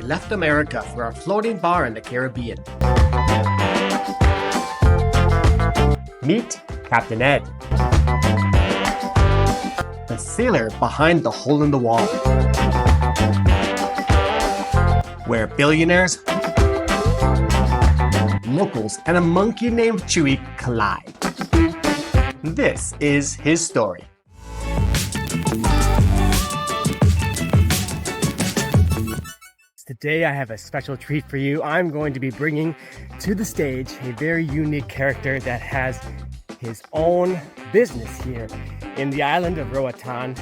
left America for a floating bar in the Caribbean. Meet Captain Ed, the sailor behind the hole in the wall, where billionaires, locals, and a monkey named Chewy collide. This is his story. Today I have a special treat for you. I'm going to be bringing to the stage a very unique character that has his own business here in the island of Roatan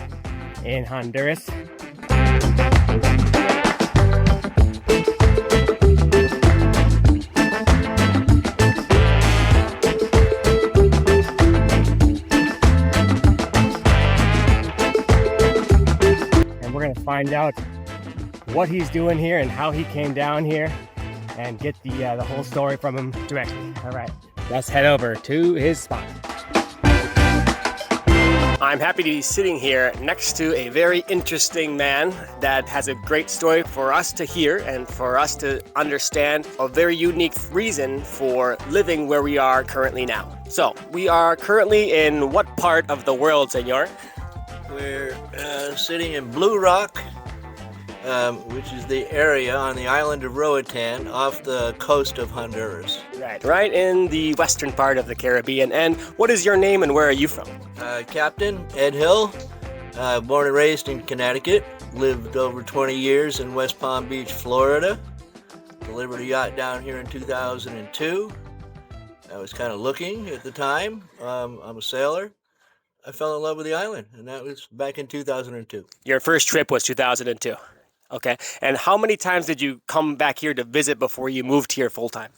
in Honduras. And we're going to find out what he's doing here and how he came down here and get the whole story from him directly. All right, let's head over to his spot. I'm happy to be sitting here next to a very interesting man that has a great story for us to hear and for us to understand a very unique reason for living where we are currently now. So, we are currently in what part of the world, senor? We're sitting in Blue Rock, which is the area on the island of Roatan off the coast of Honduras. Right in the western part of the Caribbean. And what is your name and where are you from? Captain Ed Hill, born and raised in Connecticut, lived over 20 years in West Palm Beach, Florida. Delivered a yacht down here in 2002. I was kind of looking at the time. I'm a sailor. I fell in love with the island, and that was back in 2002. Your first trip was 2002. Okay. And how many times did you come back here to visit before you moved here full time?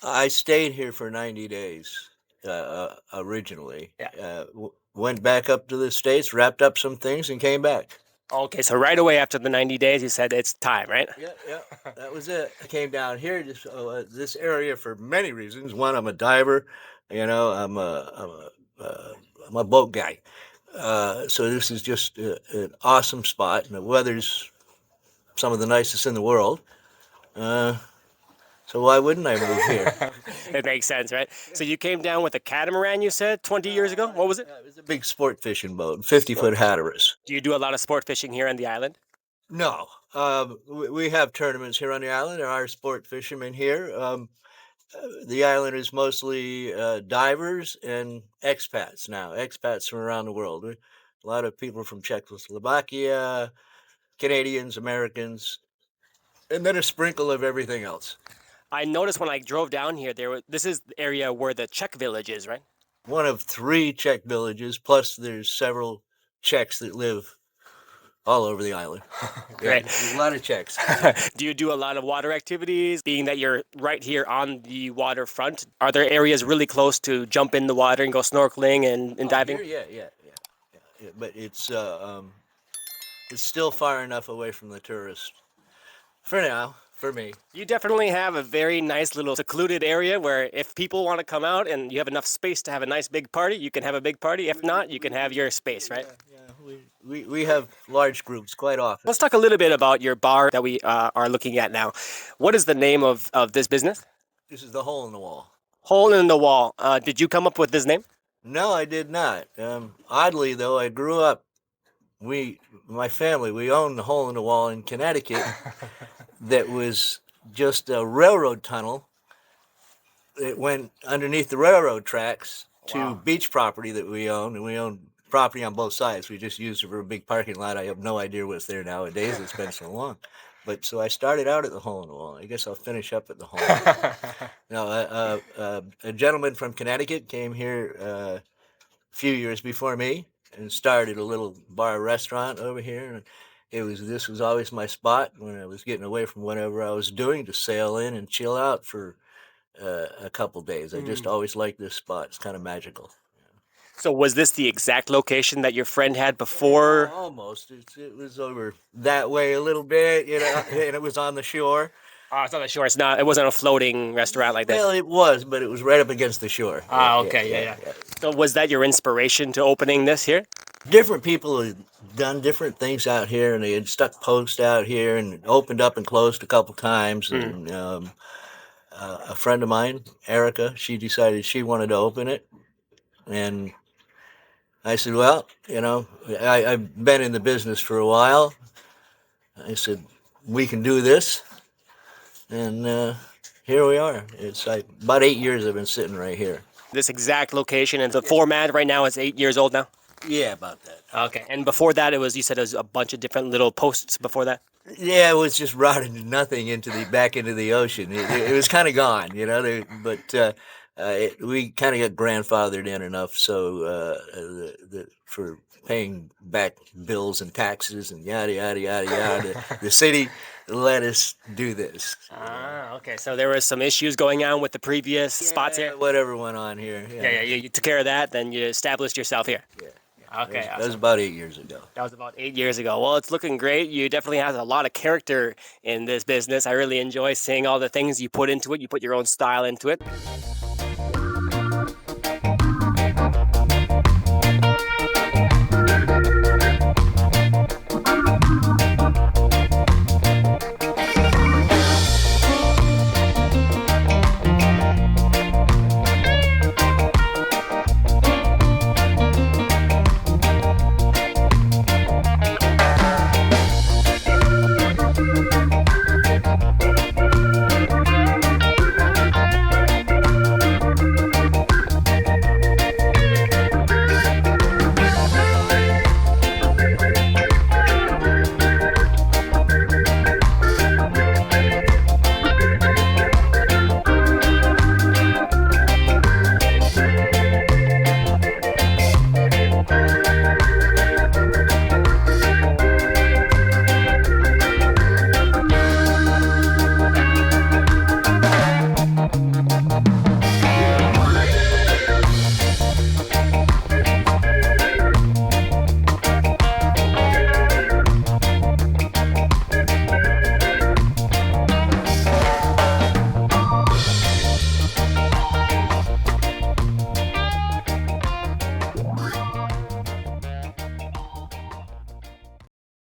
I stayed here for 90 days originally. Yeah. Went back up to the States, wrapped up some things, and came back. Okay, so right away after the 90 days, you said it's time, right? Yeah, that was it. I came down here, just this area for many reasons. One, I'm a diver. You know, I'm a boat guy. So this is just an awesome spot, and the weather's some of the nicest in the world. So why wouldn't I move here? It makes sense, right? So you came down with a catamaran, you said, 20 years ago? What was it? It was a big sport fishing boat, 50-foot Hatteras. Do you do a lot of sport fishing here on the island? No. We have tournaments here on the island. There are sport fishermen here. The island is mostly divers and expats now, expats from around the world. A lot of people from Czechoslovakia, Canadians, Americans, and then a sprinkle of everything else. I noticed when I drove down here, this is the area where the Czech village is, right? One of 3 Czech villages, plus there's several Czechs that live all over the island. Great. Yeah, there's a lot of Czechs. Do you do a lot of water activities? Being that you're right here on the waterfront, are there areas really close to jump in the water and go snorkeling and diving? Here, yeah. But it's still far enough away from the tourists. For now, for me. You definitely have a very nice little secluded area where if people want to come out and you have enough space to have a nice big party, you can have a big party. If not, you can have your space, right? Yeah. We have large groups quite often. Let's talk a little bit about your bar that we are looking at now. What is the name of this business? This is the Hole in the Wall. Hole in the Wall. Did you come up with this name? No, I did not. Oddly, though, I grew up, my family, we owned the Hole in the Wall in Connecticut that was just a railroad tunnel. It went underneath the railroad tracks to beach property that we own, and we own property on both sides. We just used it for a big parking lot. I have no idea what's there nowadays. It's been so long. But so I started out at the Hole in the Wall. I guess I'll finish up at the Hole in the Wall. A gentleman from Connecticut came here a few years before me and started a little bar restaurant over here. And this was always my spot when I was getting away from whatever I was doing to sail in and chill out for a couple days. I just always liked this spot. It's kind of magical. So was this the exact location that your friend had before? Almost. It was over that way a little bit, you know, and it was on the shore. Oh, it's on the shore. It wasn't a floating restaurant like that. Well, it was, but it was right up against the shore. Okay, yeah. So was that your inspiration to opening this here? different people have done different things out here, and they had stuck posts out here and opened up and closed a couple times. And a friend of mine, Erica, she decided she wanted to open it, and I said, well, I've been in the business for a while. I said, we can do this. And here we are. It's like about 8 years I've been sitting right here. This exact location and the format right now is 8 years old now? Yeah, about that. Okay. And before that, you said it was a bunch of different little posts before that? Yeah, it was just rotted to nothing back into the ocean. It was kind of gone, but we kind of got grandfathered in enough for paying back bills and taxes and yada, yada, yada, yada. The city let us do this. Okay. So there were some issues going on with the previous spots here? Whatever went on here. Yeah, you took care of that, then you established yourself here. Yeah. Okay. That was about 8 years ago. That was about 8 years ago. Well, it's looking great. You definitely have a lot of character in this business. I really enjoy seeing all the things you put into it. You put your own style into it.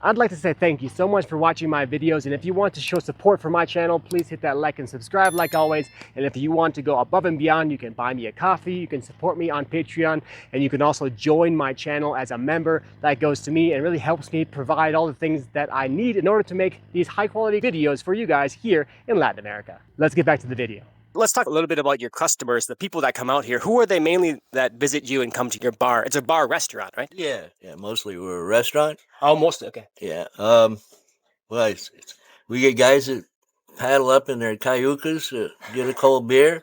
I'd like to say thank you so much for watching my videos, and if you want to show support for my channel, please hit that like and subscribe like always. And if you want to go above and beyond, you can buy me a coffee, you can support me on Patreon, and you can also join my channel as a member. That goes to me and really helps me provide all the things that I need in order to make these high quality videos for you guys here in Latin America. Let's get back to the video. Let's talk a little bit about your customers, the people that come out here. Who are they mainly that visit you and come to your bar? It's a bar restaurant, right? Yeah, mostly we're a restaurant. Oh, mostly, okay. Yeah, well, we get guys that paddle up in their cayucas, get a cold beer,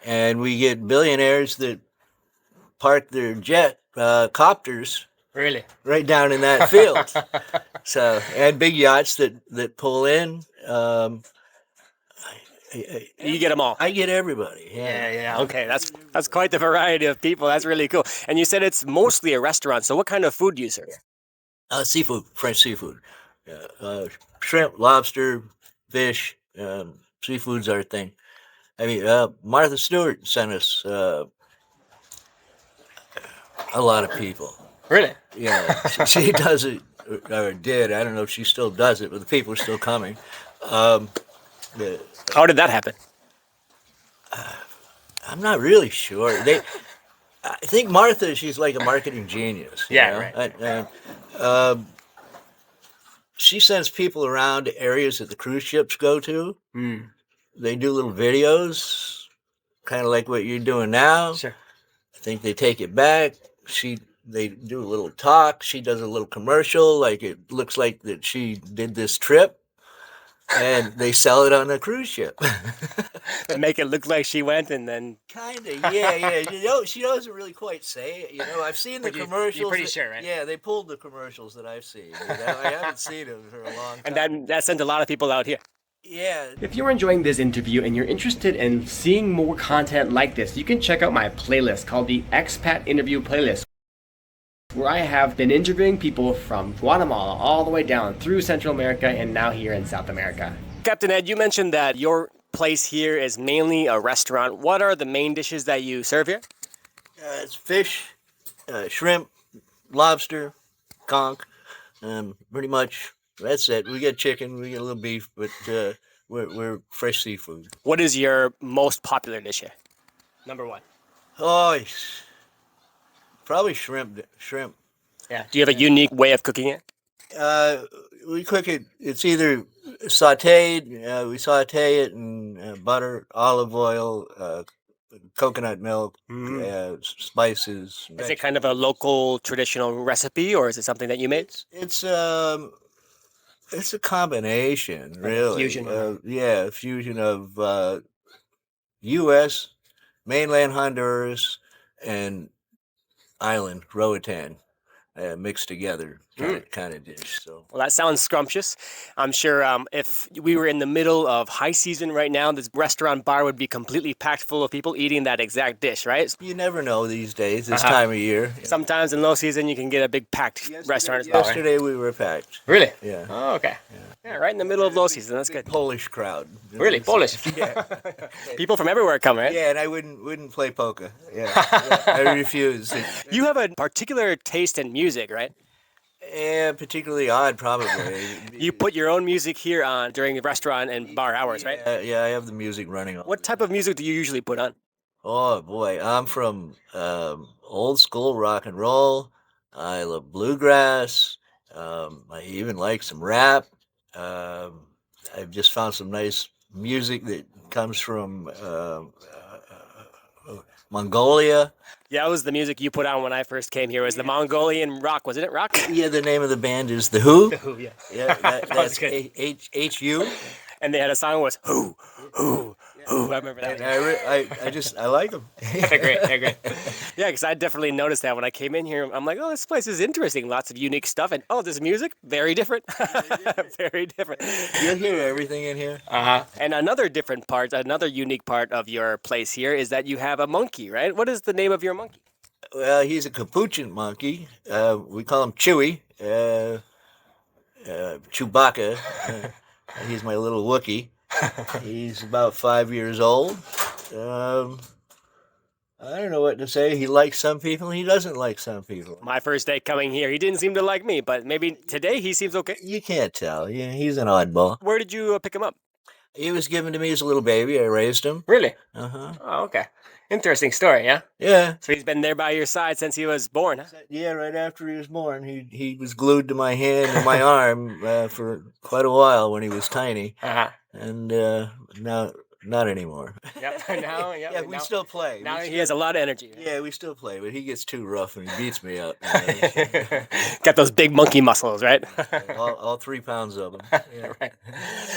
and we get billionaires that park their jet copters Really? right down in that field. And big yachts that pull in. You get them all. I get everybody. Yeah. Okay, that's quite the variety of people. That's really cool. And you said it's mostly a restaurant. So what kind of food do you serve? Seafood, French seafood. Shrimp, lobster, fish. Seafood's our thing. I mean, Martha Stewart sent us a lot of people. Really? Yeah, she does it, or did. I don't know if she still does it, but the people are still coming. How did that happen? I'm not really sure. I think Martha, she's like a marketing genius. Yeah, right. She sends people around to areas that the cruise ships go to. They do little videos, kind of like what you're doing now. Sure. I think they take it back. They do a little talk. She does a little commercial, like it looks like that she did this trip. And they sell it on a cruise ship. And make it look like she went and then... Kind of, yeah. She doesn't really quite say it. I've seen the commercials. You're pretty sure, right? Yeah, they pulled the commercials that I've seen. I haven't seen them for a long time. And that sent a lot of people out here. Yeah. If you're enjoying this interview and you're interested in seeing more content like this, you can check out my playlist called the Expat Interview Playlist, where I have been interviewing people from Guatemala all the way down through Central America and now here in South America. Captain Ed, you mentioned that your place here is mainly a restaurant. What are the main dishes that you serve here? It's fish, shrimp, lobster, conch, pretty much that's it. We get chicken, we get a little beef, but we're fresh seafood. What is your most popular dish here? Number one. Oh, probably shrimp. Shrimp. Yeah. Do you have a unique way of cooking it? We cook it. It's either sautéed. We saute it in butter, olive oil, coconut milk, spices. Is it kind of a local traditional recipe, or is it something that you made? It's a combination, really. Fusion. Yeah, a fusion of U.S., mainland Honduras, and island Roatan. Mixed together kind of dish. So Well, that sounds scrumptious. I'm sure if we were in the middle of high season right now, this restaurant bar would be completely packed full of people eating that exact dish, right? you never know these days, this time of year. Sometimes in low season, you can get a big packed restaurant as well, right? Yesterday we were packed. Really? Yeah. Oh, okay. Yeah, right in the middle of low season. That's good. Polish crowd. Really? Polish? Yeah. People from everywhere come, right? Yeah, and I wouldn't play polka. Yeah. I refuse. You have a particular taste in music, right? Yeah, particularly odd, probably. You put your own music here on during the restaurant and bar hours, right? Yeah, I have the music running on. What type of music do you usually put on? Oh boy, I'm from old school rock and roll. I love bluegrass. I even like some rap. I've just found some nice music that comes from Mongolia. Yeah, that was the music you put on when I first came here. Was the Mongolian rock? Wasn't it rock? Yeah, the name of the band is The Who. The Who, yeah. Yeah, that's good. H-U. And they had a song was Who. I remember that. And I like them. They're great. They're great. Yeah, because I definitely noticed that when I came in here. I'm like, oh, this place is interesting. Lots of unique stuff. And oh, this music, very different. Very different. You'll hear everything in here. And another different part, another unique part of your place here is that you have a monkey, right? What is the name of your monkey? Well, he's a Capuchin monkey. We call him Chewy. Chewbacca. He's my little Wookiee. He's about 5 years old. I don't know what to say. He likes some people. He doesn't like some people. My first day coming here, he didn't seem to like me, but maybe today he seems okay. You can't tell. Yeah, he's an oddball. Where did you pick him up? He was given to me as a little baby. I raised him. Really? Uh-huh. Oh, okay. Interesting story, yeah? Yeah. So he's been there by your side since he was born, huh? Yeah, right after he was born. He was glued to my hand and my arm for quite a while when he was tiny. And now, not anymore. Yep, now, yep. Yeah, we still play. Now he has a lot of energy. Yeah, we still play, but he gets too rough and he beats me up. Got those big monkey muscles, right? all 3 pounds of them. Yeah. Right.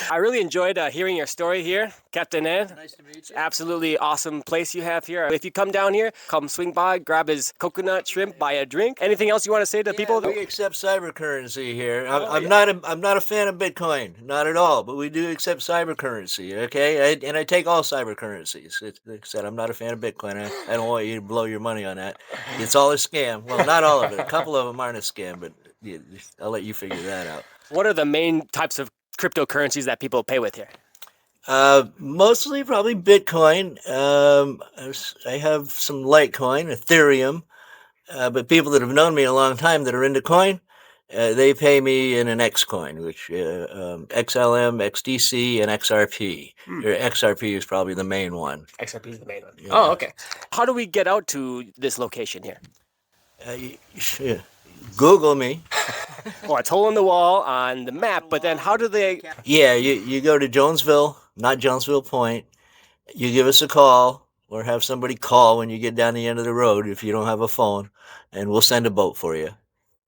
I really enjoyed hearing your story here, Captain Ed. Nice to meet you. It's absolutely awesome place you have here. If you come down here, come swing by, grab his coconut shrimp, buy a drink. Anything else you want to say to people? We accept cyber currency here. I'm not a fan of Bitcoin, not at all. But we do accept cyber currency. Okay, and I take all cyber currencies. Like I said, I'm not a fan of Bitcoin. I don't want you to blow your money on that. It's all a scam. Well, not all of it. A couple of them aren't a scam, but I'll let you figure that out. What are the main types of cryptocurrencies that people pay with here? Mostly probably Bitcoin. I have some Litecoin, Ethereum, but people that have known me a long time that are into coin, they pay me in an X coin, which XLM, XDC, and XRP. Or XRP is probably the main one. XRP is the main one. Yeah. Oh, okay. How do we get out to this location here? Google me. Well, it's hole in the wall on the map, but then how do they... Yeah, you go to Jonesville, not Jonesville Point. You give us a call or have somebody call when you get down the end of the road if you don't have a phone, and we'll send a boat for you.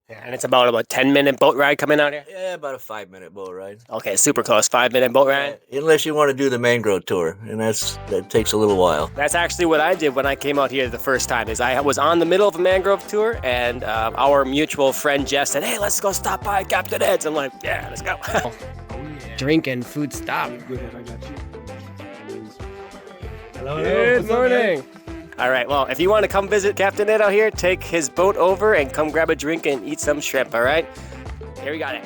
Yeah, and it's about a 10-minute boat ride coming out here? Yeah, about a 5-minute boat ride. Okay, super close. 5-minute boat ride? Unless you want to do the mangrove tour, and that takes a little while. That's actually what I did when I came out here the first time. Is I was on the middle of a mangrove tour, and our mutual friend Jess said, "Hey, let's go stop by Captain Ed's." I'm like, "Yeah, let's go." Drink and food stop. Hello. Good morning. All right, well, if you want to come visit Captain Ed out here, take his boat over and come grab a drink and eat some shrimp, all right? Here we got it.